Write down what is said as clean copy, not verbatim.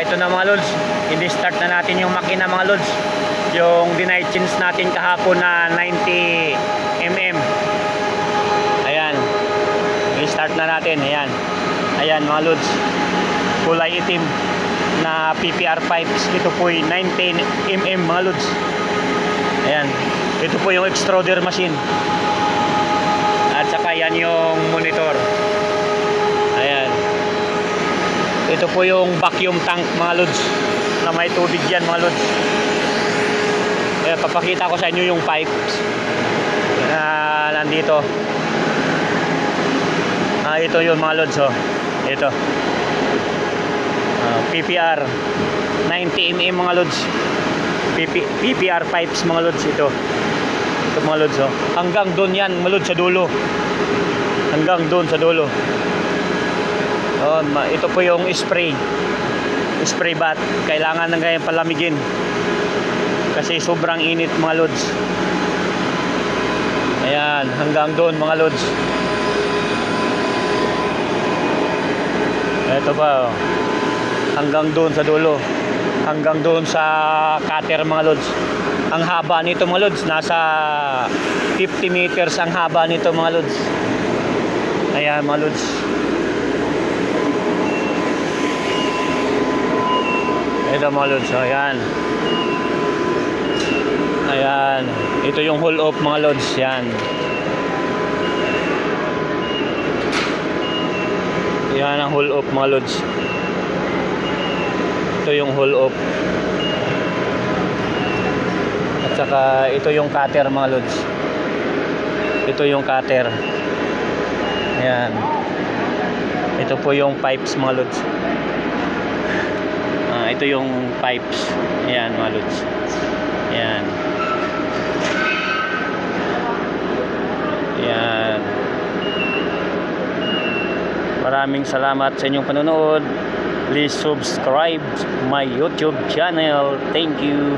ito na mga lods. I-start na natin yung makina mga lods. Yung denied change natin kahapon na 90 mm. Ayan. I-start na natin. Ayan. Ayan mga lods. Kulay itim na PPR pipes. Ito po yung 19 mm mga lods. Ayan. Ito po yung extruder machine. At saka yan yung monitor. Ayan. Ito po yung vacuum tank mga lods. Na may tubig yan mga lods. Ayan, papakita ko sa inyo yung pipes na nandito. Ito yun mga lods. Oh. Ito. PPR 90 mm mga lods. PPR pipes mga lods ito. Ito mga lods. Oh. Hanggang doon yan mga lods sa dulo. Hanggang doon sa dulo. Oh, ito po yung spray bath. Kailangan ng ganyan palamigin kasi sobrang init mga lods. Ayan, hanggang doon mga lods. Ito pa oh. Hanggang doon sa dulo. Hanggang doon sa cutter mga lods. Ang haba nito mga lods, nasa 50 meters ang haba nito mga lods. Ayan mga lods. Ito mga lods, ayan. Ayan. Ito yung hull off mga lods, yan. Yan ang hull off mga lods. Ito yung hull off. At saka ito yung cutter mga lods. Ito yung cutter. Ayan. Ito po yung pipes mga lods. Ito yung pipes. Ayan mga lods. Ayan. Ayan. Maraming salamat sa inyong panonood. Please subscribe my YouTube channel. Thank you.